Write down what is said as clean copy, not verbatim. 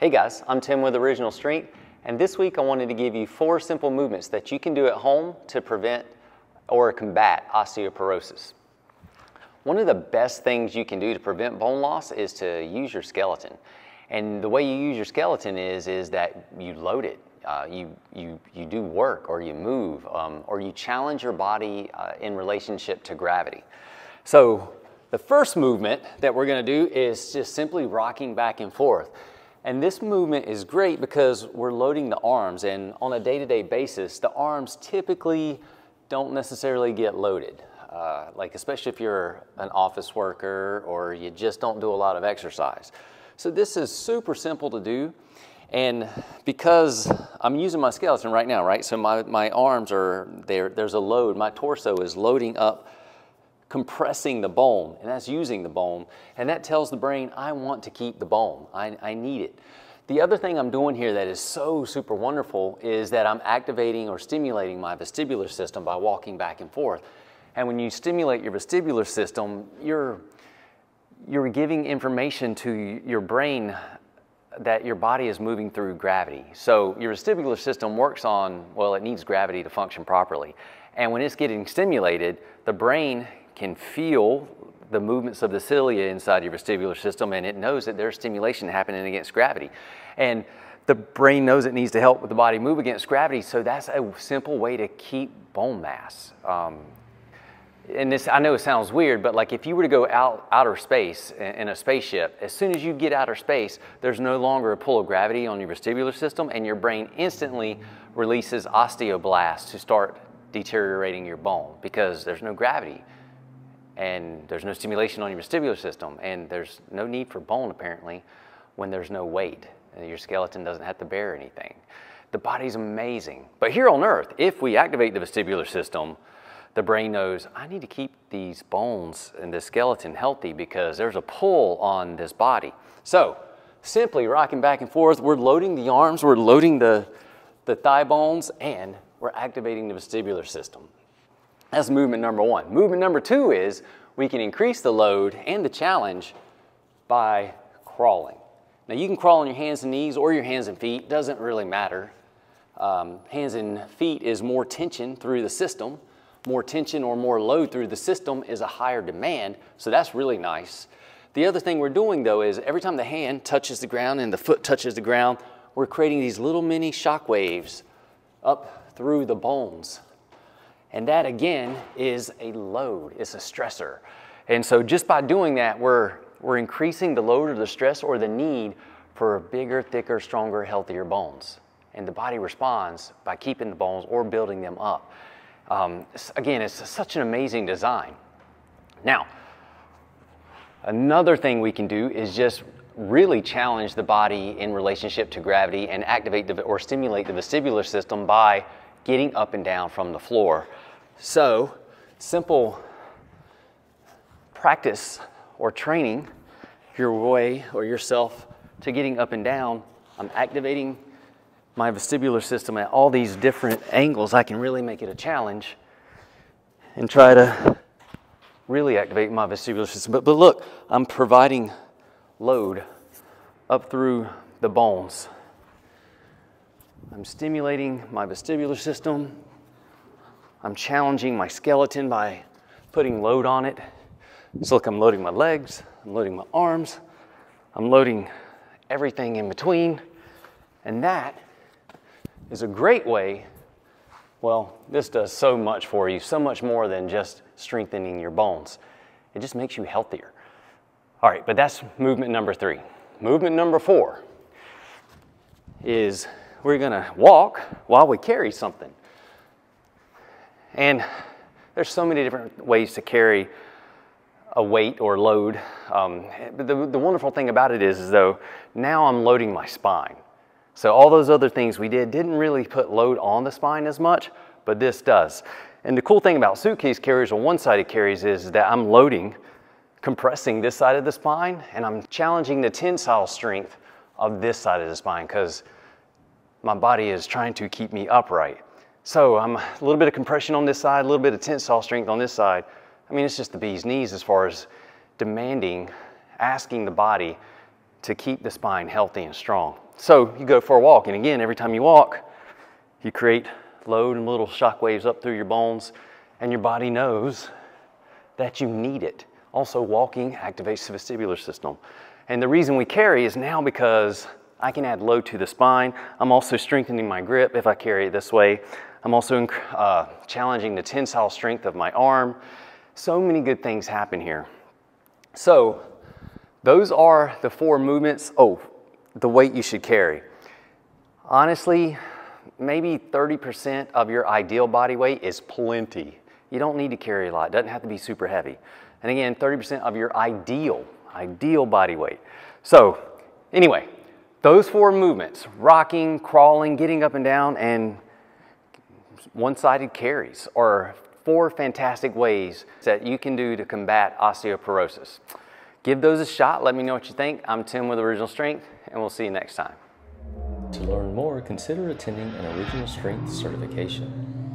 Hey guys, I'm Tim with Original Strength, and this week I wanted to give you 4 simple movements that you can do at home to prevent or combat osteoporosis. One of the best things you can do to prevent bone loss is to use your skeleton. And the way you use your skeleton is that you load it. You do work, or you move, or you challenge your body in relationship to gravity. So the first movement that we're going to do is just simply rocking back and forth. And this movement is great because we're loading the arms, and on a day-to-day basis, the arms typically don't necessarily get loaded. Like especially if you're an office worker or you just don't do a lot of exercise. So this is super simple to do, and because I'm using my skeleton right now, right? So my arms are there, there's a load, my torso is loading up, compressing the bone, and that's using the bone, and that tells the brain, I want to keep the bone, I need it. The other thing I'm doing here that is so super wonderful is that I'm activating or stimulating my vestibular system by walking back and forth. And when you stimulate your vestibular system, you're giving information to your brain that your body is moving through gravity. So your vestibular system works on, well, it needs gravity to function properly. And when it's getting stimulated, the brain can feel the movements of the cilia inside your vestibular system, and it knows that there's stimulation happening against gravity. And the brain knows it needs to help with the body move against gravity, so that's a simple way to keep bone mass. And this, I know it sounds weird, but like if you were to go outer space in a spaceship, as soon as you get outer space, there's no longer a pull of gravity on your vestibular system, and your brain instantly releases osteoblasts to start deteriorating your bone because there's no gravity and there's no stimulation on your vestibular system, and there's no need for bone apparently when there's no weight and your skeleton doesn't have to bear anything. The body's amazing. But here on Earth, if we activate the vestibular system, the brain knows, I need to keep these bones and this skeleton healthy because there's a pull on this body. So simply rocking back and forth, we're loading the arms, we're loading the thigh bones, and we're activating the vestibular system. That's movement number 1. Movement number 2 is we can increase the load and the challenge by crawling. Now you can crawl on your hands and knees or your hands and feet, doesn't really matter. Hands and feet is more tension through the system. More tension or more load through the system is a higher demand, so that's really nice. The other thing we're doing though is every time the hand touches the ground and the foot touches the ground, we're creating these little mini shock waves up through the bones. And that again is a load, it's a stressor. And so just by doing that, we're increasing the load or the stress or the need for bigger, thicker, stronger, healthier bones. And the body responds by keeping the bones or building them up. Again, it's such an amazing design. Now, another thing we can do is just really challenge the body in relationship to gravity and activate or stimulate the vestibular system by getting up and down from the floor. So, simple practice or training your way or yourself to getting up and down. I'm activating my vestibular system at all these different angles. I can really make it a challenge and try to really activate my vestibular system. But look, I'm providing load up through the bones. I'm stimulating my vestibular system. I'm challenging my skeleton by putting load on it. So look, I'm loading my legs, I'm loading my arms, I'm loading everything in between, and that is a great way. Well, this does so much for you, so much more than just strengthening your bones. It just makes you healthier. All right, but that's movement number 3. Movement number 4 is we're gonna walk while we carry something. And there's so many different ways to carry a weight or load. But the wonderful thing about it is though, now I'm loading my spine. So all those other things we didn't really put load on the spine as much, but this does. And the cool thing about suitcase carriers or one-sided carries is that I'm loading, compressing this side of the spine, and I'm challenging the tensile strength of this side of the spine because my body is trying to keep me upright. So I'm a little bit of compression on this side, a little bit of tensile strength on this side. I mean, it's just the bee's knees as far as demanding, asking the body to keep the spine healthy and strong. So you go for a walk, and again, every time you walk, you create load and little shock waves up through your bones, and your body knows that you need it. Also, walking activates the vestibular system. And the reason we carry is now because I can add load to the spine. I'm also strengthening my grip if I carry it this way. I'm also challenging the tensile strength of my arm. So many good things happen here. So those are the 4 movements. Oh, the weight you should carry. Honestly, maybe 30% of your ideal body weight is plenty. You don't need to carry a lot. It doesn't have to be super heavy. And again, 30% of your ideal body weight. So anyway, those 4 movements, rocking, crawling, getting up and down, and one-sided carries are 4 fantastic ways that you can do to combat osteoporosis. Give those a shot. Let me know what you think. I'm Tim with Original Strength, and we'll see you next time. To learn more, consider attending an Original Strength certification.